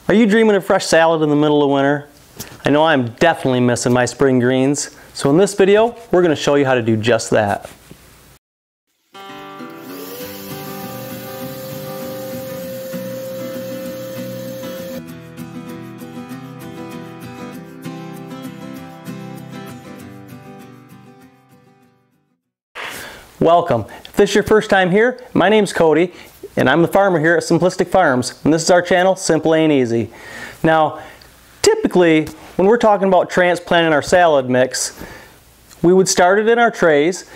Are you dreaming of fresh salad in the middle of winter? I know I'm definitely missing my spring greens. So in this video, we're going to show you how to do just that. Welcome. If this is your first time here, my name's Cody and I'm the farmer here at Simplistic Farms, and this is our channel, Simple Ain't Easy. Now, typically when we're talking about transplanting our salad mix, we would start it in our trays,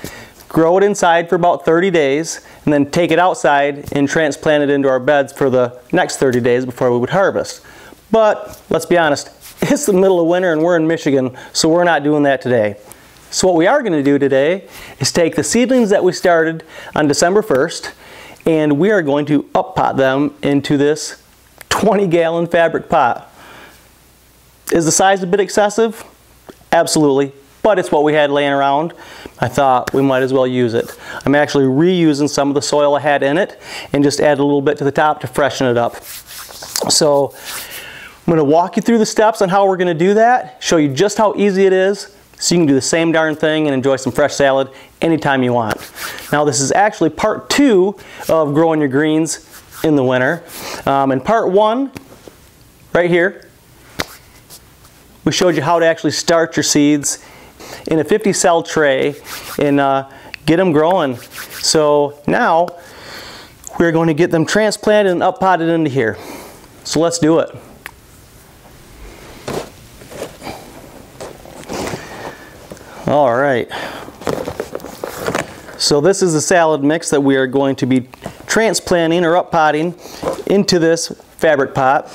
grow it inside for about 30 days, and then take it outside and transplant it into our beds for the next 30 days before we would harvest. But let's be honest, it's the middle of winter and we're in Michigan, so we're not doing that today. So what we are going to do today is take the seedlings that we started on December 1st, and we are going to up pot them into this 20-gallon fabric pot. Is the size a bit excessive? Absolutely, but it's what we had laying around. I thought we might as well use it. I'm actually reusing some of the soil I had in it and just add a little bit to the top to freshen it up. So I'm going to walk you through the steps on how we're going to do that, show you just how easy it is, so you can do the same darn thing and enjoy some fresh salad anytime you want. Now this is actually part 2 of growing your greens in the winter. In part 1, right here, we showed you how to actually start your seeds in a 50 cell tray and get them growing. So now we're going to get them transplanted and up potted into here. So let's do it. All right, so this is the salad mix that we are going to be transplanting or up potting into this fabric pot.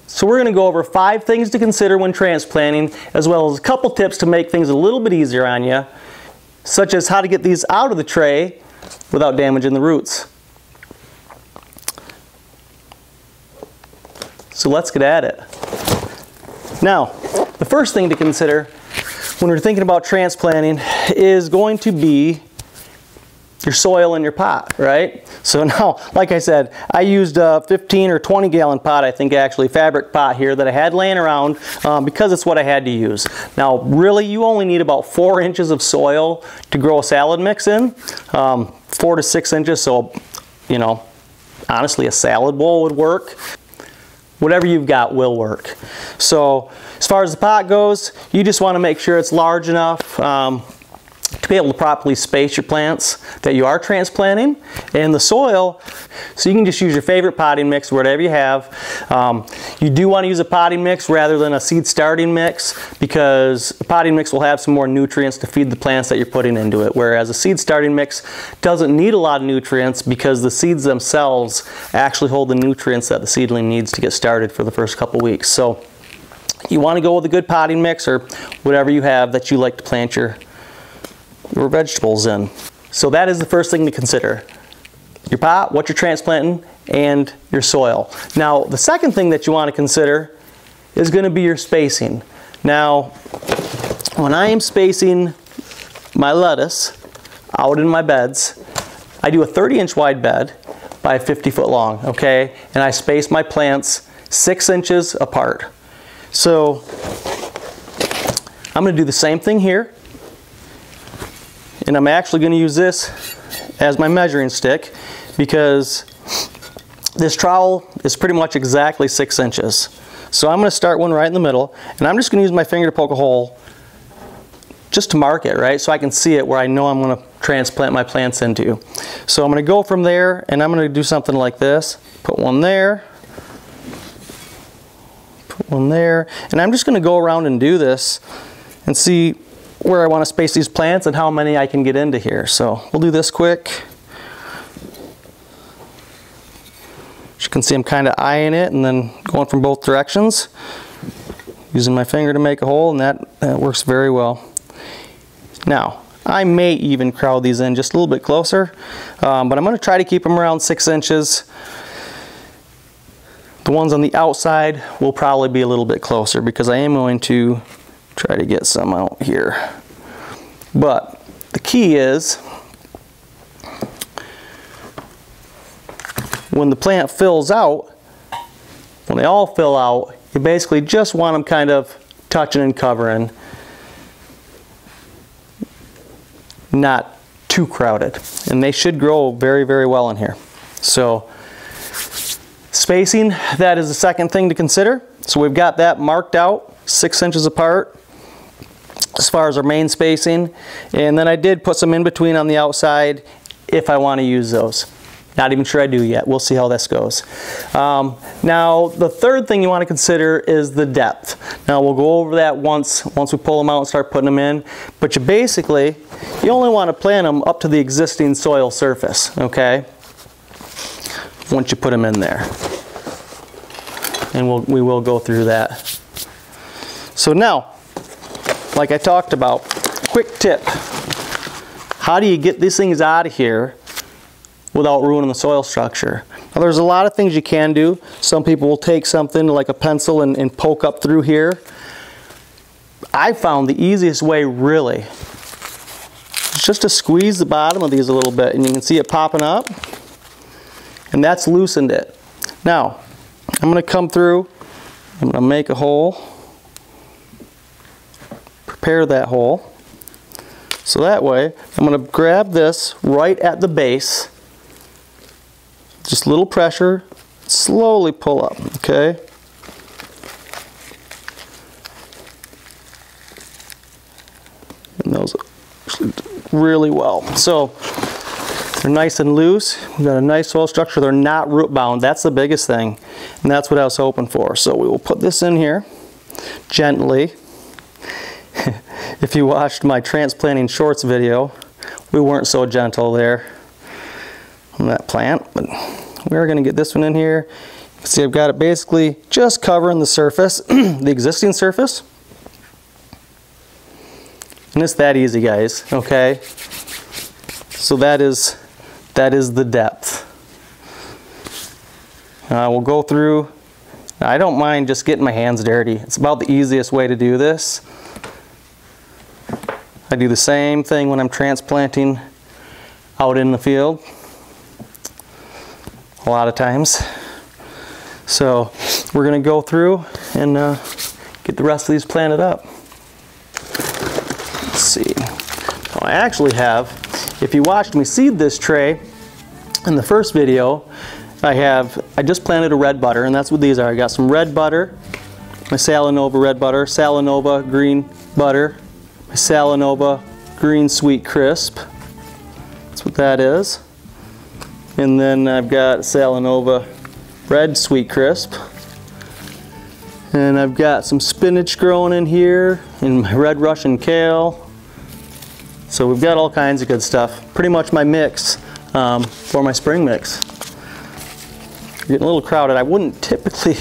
So we're going to go over 5 things to consider when transplanting, as well as a couple tips to make things a little bit easier on you, such as how to get these out of the tray without damaging the roots. So let's get at it. Now, the first thing to consider when we're thinking about transplanting is going to be your soil in your pot, right? So now, like I said, I used a 15 or 20 gallon pot, I think actually, fabric pot here that I had laying around because it's what I had to use. Now really you only need about 4 inches of soil to grow a salad mix in, 4 to 6 inches, so you know, honestly a salad bowl would work. Whatever you've got will work. So as far as the pot goes, you just want to make sure it's large enough to be able to properly space your plants that you are transplanting. And the soil, so you can just use your favorite potting mix, whatever you have. You do want to use a potting mix rather than a seed starting mix, because a potting mix will have some more nutrients to feed the plants that you're putting into it, whereas a seed starting mix doesn't need a lot of nutrients because the seeds themselves actually hold the nutrients that the seedling needs to get started for the first couple weeks. So you want to go with a good potting mix or whatever you have that you like to plant your vegetables in. So that is the first thing to consider. Your pot, what you're transplanting, and your soil. Now the second thing that you want to consider is going to be your spacing. Now when I am spacing my lettuce out in my beds, I do a 30-inch wide bed by a 50-foot long, okay? And I space my plants 6 inches apart. So I'm going to do the same thing here. And I'm actually going to use this as my measuring stick because this trowel is pretty much exactly 6 inches. So I'm going to start one right in the middle, and I'm just going to use my finger to poke a hole just to mark it, right? So I can see it where I know I'm going to transplant my plants into. So I'm going to go from there, and I'm going to do something like this. Put one there. Put one there. And I'm just going to go around and do this and see where I want to space these plants and how many I can get into here. So we'll do this quick. As you can see, I'm kind of eyeing it and then going from both directions, using my finger to make a hole, and that works very well. Now, I may even crowd these in just a little bit closer, but I'm going to try to keep them around 6 inches. The ones on the outside will probably be a little bit closer because I am going to try to get some out here. But the key is when the plant fills out, When they all fill out, you basically just want them kind of touching and covering, not too crowded. And they should grow very, very well in here. So spacing, that is the second thing to consider. So we've got that marked out 6 inches apart as far as our main spacing. And then I did put some in between on the outside if I want to use those. Not even sure I do yet. We'll see how this goes. Now, the third thing you want to consider is the depth. Now, we'll go over that once we pull them out and start putting them in. But you only want to plant them up to the existing soil surface, okay? Once you put them in there. And we will go through that. So now, like I talked about, quick tip. How do you get these things out of here without ruining the soil structure? Now, there's a lot of things you can do. Some people will take something like a pencil and poke up through here. I found the easiest way really is just to squeeze the bottom of these a little bit, and you can see it popping up, and that's loosened it. Now, I'm going to come through, I'm going to make a hole, prepare that hole. So that way, I'm going to grab this right at the base, just a little pressure, slowly pull up, okay? And those really well. So they're nice and loose. We've got a nice soil structure. They're not root bound. That's the biggest thing. And that's what I was hoping for. So we will put this in here gently. If you watched my transplanting shorts video, we weren't so gentle there on that plant, but we're going to get this one in here. You can see I've got it basically just covering the surface, the existing surface. And it's that easy, guys, okay? So that is the depth. We'll go through. I don't mind just getting my hands dirty. It's about the easiest way to do this. I do the same thing when I'm transplanting out in the field a lot of times. So we're going to go through and get the rest of these planted up. Let's see. Now I actually have, if you watched me seed this tray in the first video, I just planted a red butter, and that's what these are. I got some red butter, my Salanova red butter, Salanova green butter, my Salanova green sweet crisp. That's what that is. And then I've got Salanova red sweet crisp. And I've got some spinach growing in here, and my red Russian kale. So we've got all kinds of good stuff. Pretty much my mix for my spring mix. Getting a little crowded. I wouldn't typically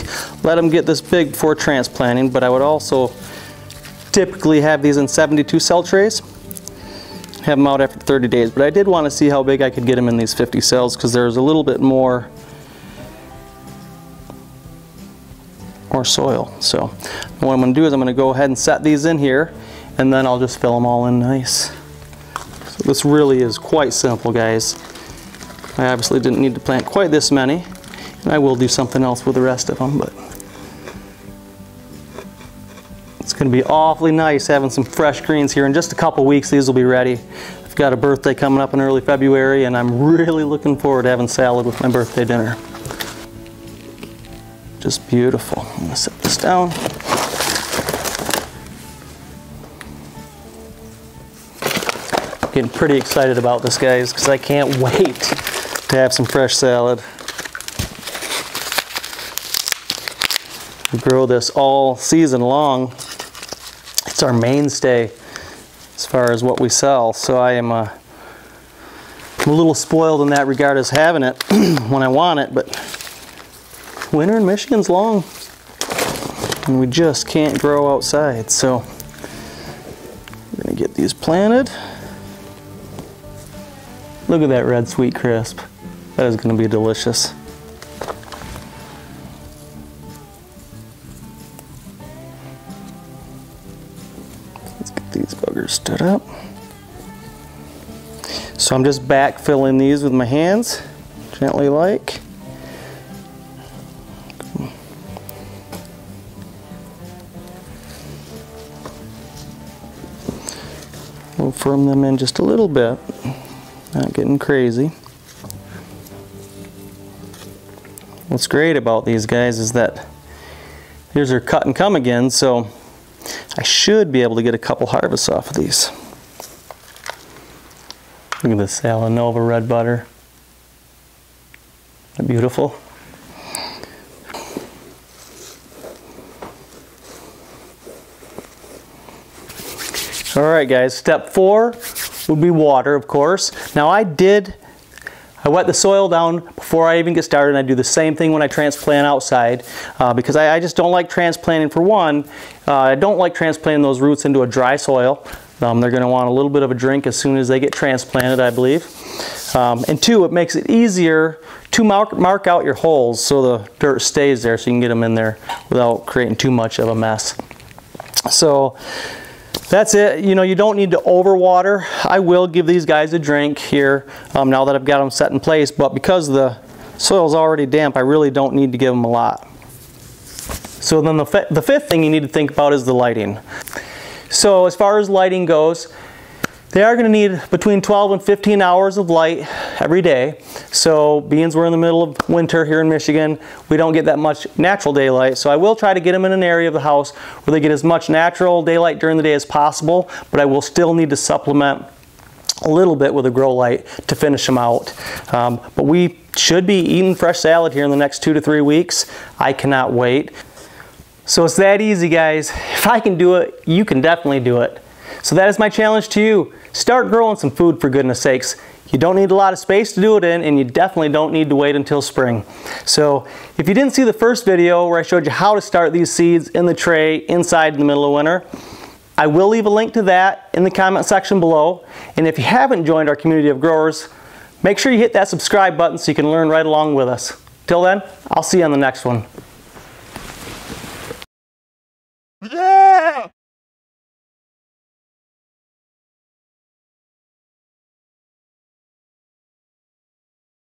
let them get this big before transplanting, but I would also typically have these in 72 cell trays, have them out after 30 days. But I did want to see how big I could get them in these 50 cells, because there's a little bit more soil. So what I'm going to do is I'm going to go ahead and set these in here, and then I'll just fill them all in nice. So this really is quite simple, guys. I obviously didn't need to plant quite this many, and I will do something else with the rest of them, but it's going to be awfully nice having some fresh greens here. In just a couple weeks, these will be ready. I've got a birthday coming up in early February, and I'm really looking forward to having salad with my birthday dinner. Just beautiful. I'm going to set this down. I'm getting pretty excited about this, guys, because I can't wait to have some fresh salad. We grow this all season long. It's our mainstay as far as what we sell. So I'm a little spoiled in that regard as having it when I want it, but winter in Michigan's long and we just can't grow outside. So we're gonna get these planted. Look at that red sweet crisp. That is gonna be delicious. Let's get these buggers stood up. So I'm just backfilling these with my hands, gently like. firm them in just a little bit, not getting crazy. What's great about these guys is that here's our cut and come again, so I should be able to get a couple harvests off of these. Look at this Salanova red butter. Isn't that beautiful? Alright guys, step 4 would be water, of course. Now I wet the soil down before I even get started, and I do the same thing when I transplant outside because I just don't like transplanting. For one, I don't like transplanting those roots into a dry soil. They're going to want a little bit of a drink as soon as they get transplanted, I believe. And 2, it makes it easier to mark out your holes so the dirt stays there, so you can get them in there without creating too much of a mess. So that's it. You know, you don't need to overwater. I will give these guys a drink here now that I've got them set in place, but because the soil's already damp, I really don't need to give them a lot. So then the 5th thing you need to think about is the lighting. So as far as lighting goes, they are going to need between 12 and 15 hours of light every day. So being we're in the middle of winter here in Michigan, we don't get that much natural daylight. So I will try to get them in an area of the house where they get as much natural daylight during the day as possible, but I will still need to supplement a little bit with a grow light to finish them out. But we should be eating fresh salad here in the next 2 to 3 weeks. I cannot wait. So it's that easy, guys. If I can do it, you can definitely do it. So that is my challenge to you. Start growing some food, for goodness sakes. You don't need a lot of space to do it in, and you definitely don't need to wait until spring. So if you didn't see the first video where I showed you how to start these seeds in the tray inside in the middle of winter, I will leave a link to that in the comment section below. And if you haven't joined our community of growers, make sure you hit that subscribe button so you can learn right along with us. Till then, I'll see you on the next one.